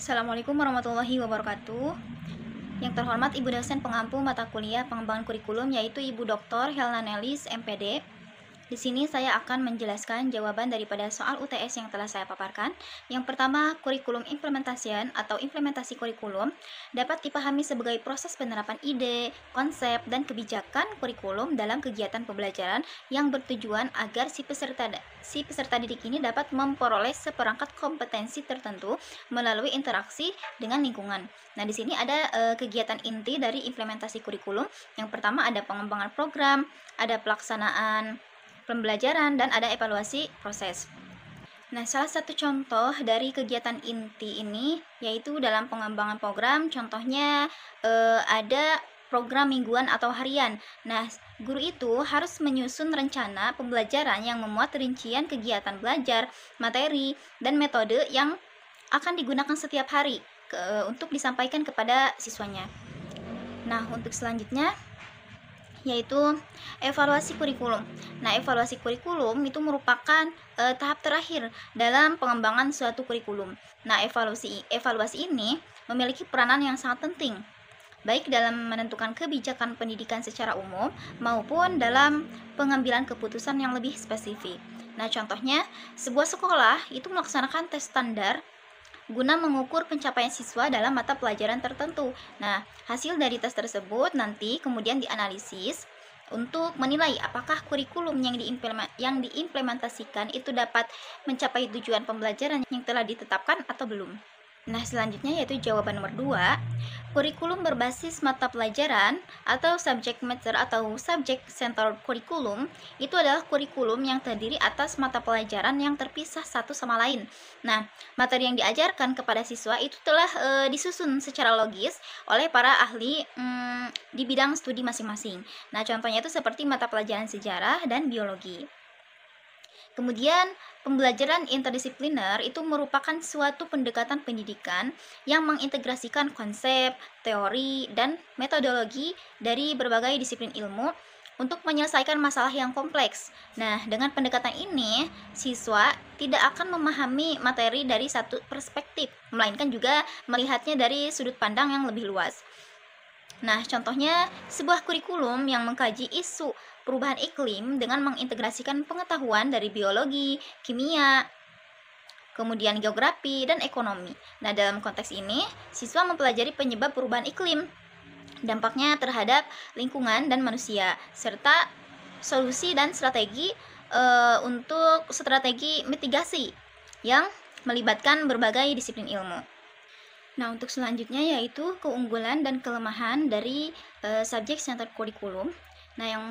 Assalamualaikum warahmatullahi wabarakatuh. Yang terhormat Ibu dosen pengampu mata kuliah pengembangan kurikulum yaitu Ibu Dr. Helna Nelis, MPD. Di sini saya akan menjelaskan jawaban daripada soal UTS yang telah saya paparkan. Yang pertama, kurikulum implementasian atau implementasi kurikulum dapat dipahami sebagai proses penerapan ide, konsep, dan kebijakan kurikulum dalam kegiatan pembelajaran yang bertujuan agar si peserta didik ini dapat memperoleh seperangkat kompetensi tertentu melalui interaksi dengan lingkungan. Nah, di sini ada kegiatan inti dari implementasi kurikulum. Yang pertama ada pengembangan program, ada pelaksanaan pembelajaran, dan ada evaluasi proses. Nah, salah satu contoh dari kegiatan inti ini yaitu dalam pengembangan program, contohnya ada program mingguan atau harian. Nah, guru itu harus menyusun rencana pembelajaran yang memuat rincian kegiatan belajar, materi, dan metode yang akan digunakan setiap hari untuk disampaikan kepada siswanya. Nah, untuk selanjutnya yaitu evaluasi kurikulum. Nah, evaluasi kurikulum itu merupakan tahap terakhir dalam pengembangan suatu kurikulum. Nah, evaluasi ini memiliki peranan yang sangat penting, baik dalam menentukan kebijakan pendidikan secara umum maupun dalam pengambilan keputusan yang lebih spesifik. Nah, contohnya, sebuah sekolah itu melaksanakan tes standar guna mengukur pencapaian siswa dalam mata pelajaran tertentu. Nah, hasil dari tes tersebut nanti kemudian dianalisis untuk menilai apakah kurikulum yang diimplementasikan itu dapat mencapai tujuan pembelajaran yang telah ditetapkan atau belum. Nah, selanjutnya yaitu jawaban nomor 2. Kurikulum berbasis mata pelajaran atau subject matter atau subject centered kurikulum itu adalah kurikulum yang terdiri atas mata pelajaran yang terpisah satu sama lain. Nah, materi yang diajarkan kepada siswa itu telah disusun secara logis oleh para ahli di bidang studi masing-masing. Nah, contohnya itu seperti mata pelajaran sejarah dan biologi. Kemudian, pembelajaran interdisipliner itu merupakan suatu pendekatan pendidikan yang mengintegrasikan konsep, teori, dan metodologi dari berbagai disiplin ilmu untuk menyelesaikan masalah yang kompleks. Nah, dengan pendekatan ini, siswa tidak akan memahami materi dari satu perspektif, melainkan juga melihatnya dari sudut pandang yang lebih luas. Nah, contohnya sebuah kurikulum yang mengkaji isu perubahan iklim dengan mengintegrasikan pengetahuan dari biologi, kimia, kemudian geografi, dan ekonomi. Nah, dalam konteks ini, siswa mempelajari penyebab perubahan iklim, dampaknya terhadap lingkungan dan manusia, serta solusi dan strategi untuk strategi mitigasi yang melibatkan berbagai disiplin ilmu. Nah, untuk selanjutnya yaitu keunggulan dan kelemahan dari subject centered kurikulum. Nah, yang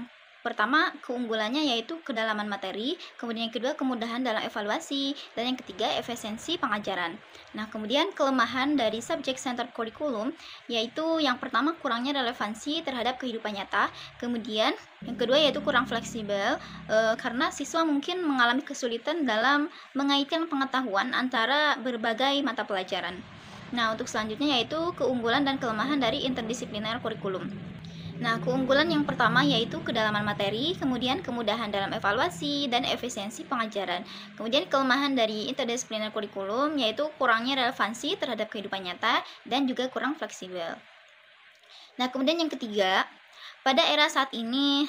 pertama keunggulannya yaitu kedalaman materi, kemudian yang kedua kemudahan dalam evaluasi, dan yang ketiga efisiensi pengajaran. Nah, kemudian kelemahan dari subject centered kurikulum yaitu yang pertama kurangnya relevansi terhadap kehidupan nyata, kemudian yang kedua yaitu kurang fleksibel karena siswa mungkin mengalami kesulitan dalam mengaitkan pengetahuan antara berbagai mata pelajaran. Nah, untuk selanjutnya yaitu keunggulan dan kelemahan dari interdisipliner kurikulum. Nah, keunggulan yang pertama yaitu kedalaman materi, kemudian kemudahan dalam evaluasi, dan efisiensi pengajaran. Kemudian kelemahan dari interdisipliner kurikulum yaitu kurangnya relevansi terhadap kehidupan nyata dan juga kurang fleksibel. Nah, kemudian yang ketiga, pada era saat ini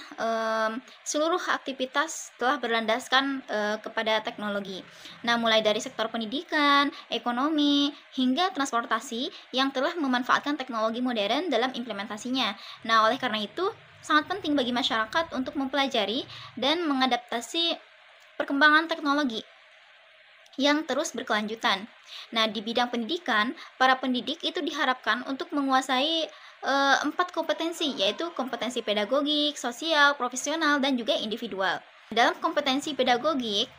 seluruh aktivitas telah berlandaskan kepada teknologi. Nah, mulai dari sektor pendidikan, ekonomi, hingga transportasi yang telah memanfaatkan teknologi modern dalam implementasinya. Nah, oleh karena itu sangat penting bagi masyarakat untuk mempelajari dan mengadaptasi perkembangan teknologi yang terus berkelanjutan. Nah, di bidang pendidikan, para pendidik itu diharapkan untuk menguasai 4 kompetensi, yaitu kompetensi pedagogik, sosial, profesional, dan juga individual. Dalam kompetensi pedagogik,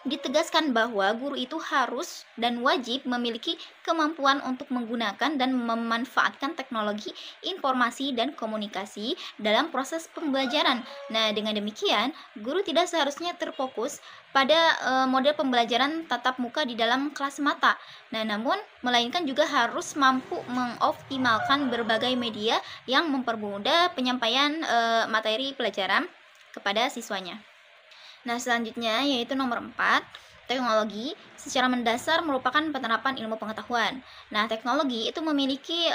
ditegaskan bahwa guru itu harus dan wajib memiliki kemampuan untuk menggunakan dan memanfaatkan teknologi informasi dan komunikasi dalam proses pembelajaran. Nah, dengan demikian, guru tidak seharusnya terfokus pada model pembelajaran tatap muka di dalam kelas mata. Nah, namun melainkan juga harus mampu mengoptimalkan berbagai media yang mempermudah penyampaian materi pelajaran kepada siswanya. Nah, selanjutnya yaitu nomor 4, Teknologi secara mendasar merupakan penerapan ilmu pengetahuan. Nah, teknologi itu memiliki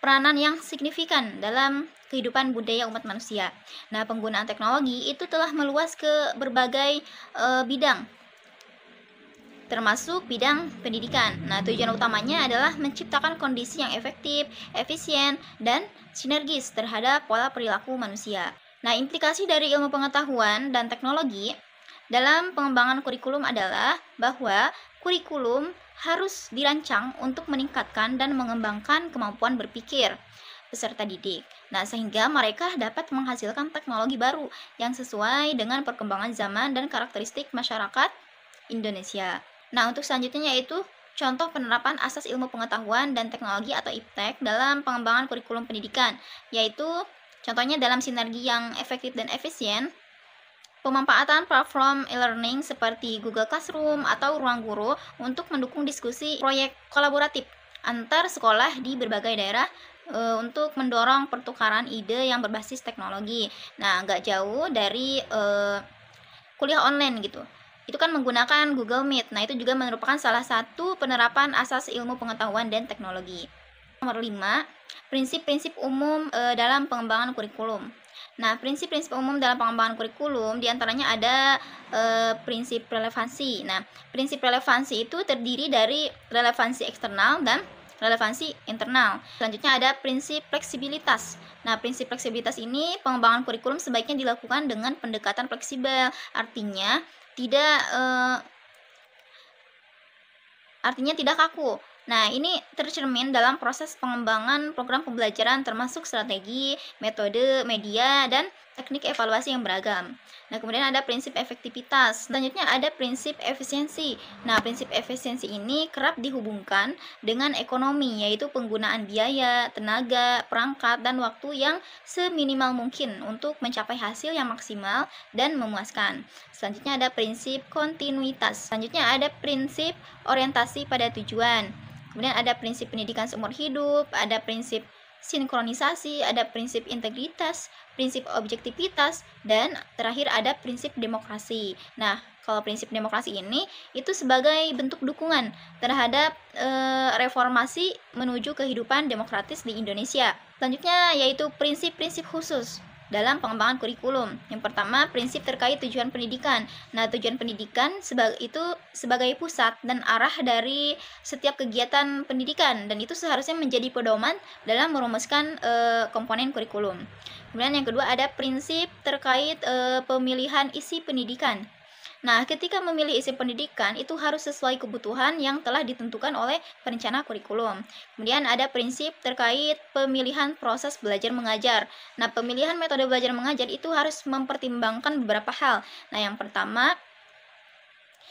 peranan yang signifikan dalam kehidupan budaya umat manusia. Nah, penggunaan teknologi itu telah meluas ke berbagai bidang, termasuk bidang pendidikan. Nah, tujuan utamanya adalah menciptakan kondisi yang efektif, efisien, dan sinergis terhadap pola perilaku manusia. Nah, implikasi dari ilmu pengetahuan dan teknologi dalam pengembangan kurikulum adalah bahwa kurikulum harus dirancang untuk meningkatkan dan mengembangkan kemampuan berpikir peserta didik. Nah, sehingga mereka dapat menghasilkan teknologi baru yang sesuai dengan perkembangan zaman dan karakteristik masyarakat Indonesia. Nah, untuk selanjutnya yaitu contoh penerapan asas ilmu pengetahuan dan teknologi atau IPTEK dalam pengembangan kurikulum pendidikan, yaitu contohnya dalam sinergi yang efektif dan efisien, pemanfaatan platform e-learning seperti Google Classroom atau Ruang Guru untuk mendukung diskusi proyek kolaboratif antar sekolah di berbagai daerah untuk mendorong pertukaran ide yang berbasis teknologi. Nah, nggak jauh dari kuliah online gitu. Itu kan menggunakan Google Meet. Nah, itu juga merupakan salah satu penerapan asas ilmu pengetahuan dan teknologi. Nomor 5, prinsip-prinsip umum dalam pengembangan kurikulum. Nah, prinsip-prinsip umum dalam pengembangan kurikulum diantaranya ada prinsip relevansi. Nah, prinsip relevansi itu terdiri dari relevansi eksternal dan relevansi internal. Selanjutnya ada prinsip fleksibilitas. Nah, prinsip fleksibilitas ini pengembangan kurikulum sebaiknya dilakukan dengan pendekatan fleksibel. Artinya tidak kaku. Nah, ini tercermin dalam proses pengembangan program pembelajaran termasuk strategi, metode, media, dan teknik evaluasi yang beragam. Nah, kemudian ada prinsip efektivitas. Selanjutnya ada prinsip efisiensi. Nah, prinsip efisiensi ini kerap dihubungkan dengan ekonomi, yaitu penggunaan biaya, tenaga, perangkat, dan waktu yang seminimal mungkin untuk mencapai hasil yang maksimal dan memuaskan. Selanjutnya ada prinsip kontinuitas. Selanjutnya ada prinsip orientasi pada tujuan. Kemudian ada prinsip pendidikan seumur hidup, ada prinsip sinkronisasi, ada prinsip integritas, prinsip objektivitas, dan terakhir ada prinsip demokrasi. Nah, kalau prinsip demokrasi ini itu sebagai bentuk dukungan terhadap reformasi menuju kehidupan demokratis di Indonesia. Selanjutnya yaitu prinsip-prinsip khusus dalam pengembangan kurikulum. Yang pertama, prinsip terkait tujuan pendidikan. Nah, tujuan pendidikan itu sebagai pusat dan arah dari setiap kegiatan pendidikan, dan itu seharusnya menjadi pedoman dalam merumuskan komponen kurikulum. Kemudian yang kedua ada prinsip terkait pemilihan isi pendidikan. Nah, ketika memilih isi pendidikan itu harus sesuai kebutuhan yang telah ditentukan oleh perencana kurikulum. Kemudian ada prinsip terkait pemilihan proses belajar mengajar. Nah, pemilihan metode belajar mengajar itu harus mempertimbangkan beberapa hal. Nah, yang pertama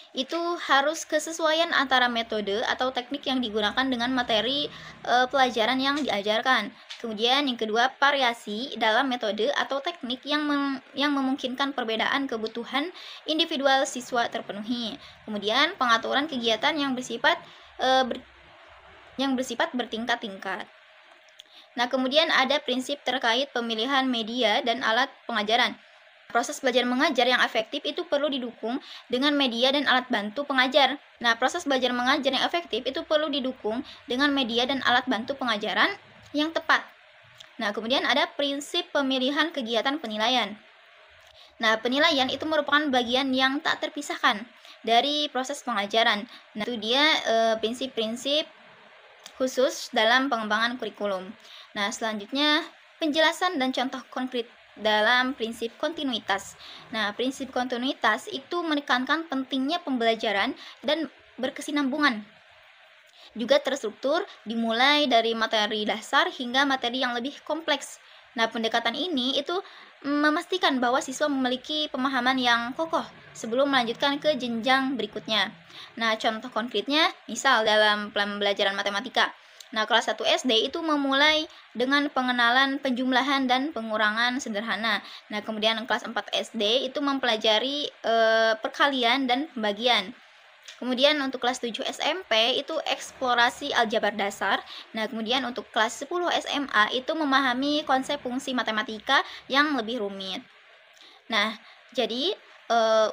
itu harus kesesuaian antara metode atau teknik yang digunakan dengan materi pelajaran yang diajarkan. Kemudian yang kedua, variasi dalam metode atau teknik yang memungkinkan perbedaan kebutuhan individual siswa terpenuhi. Kemudian pengaturan kegiatan yang bersifat bertingkat-tingkat. Nah, kemudian ada prinsip terkait pemilihan media dan alat pengajaran. Proses belajar mengajar yang efektif itu perlu didukung dengan media dan alat bantu pengajar. Nah, proses belajar mengajar yang efektif itu perlu didukung dengan media dan alat bantu pengajaran yang tepat. Nah, kemudian ada prinsip pemilihan kegiatan penilaian. Nah, penilaian itu merupakan bagian yang tak terpisahkan dari proses pengajaran. Nah, itu dia prinsip-prinsip khusus dalam pengembangan kurikulum. Nah, selanjutnya penjelasan dan contoh konkret dalam prinsip kontinuitas. Nah, prinsip kontinuitas itu menekankan pentingnya pembelajaran dan berkesinambungan. Juga terstruktur dimulai dari materi dasar hingga materi yang lebih kompleks. Nah, pendekatan ini itu memastikan bahwa siswa memiliki pemahaman yang kokoh sebelum melanjutkan ke jenjang berikutnya. Nah, contoh konkretnya misal dalam pembelajaran matematika. Nah, kelas 1 SD itu memulai dengan pengenalan penjumlahan dan pengurangan sederhana. Nah, kemudian kelas 4 SD itu mempelajari perkalian dan pembagian. Kemudian untuk kelas 7 SMP itu eksplorasi aljabar dasar. Nah, kemudian untuk kelas 10 SMA itu memahami konsep fungsi matematika yang lebih rumit. Nah, jadi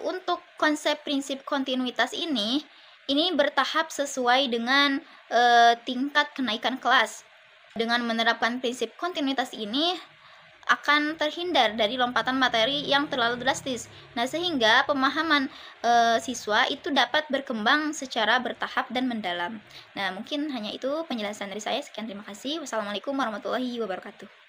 untuk konsep prinsip kontinuitas ini bertahap sesuai dengan tingkat kenaikan kelas. Dengan menerapkan prinsip kontinuitas ini akan terhindar dari lompatan materi yang terlalu drastis. Nah, sehingga pemahaman siswa itu dapat berkembang secara bertahap dan mendalam. Nah, mungkin hanya itu penjelasan dari saya. Sekian, terima kasih. Wassalamualaikum warahmatullahi wabarakatuh.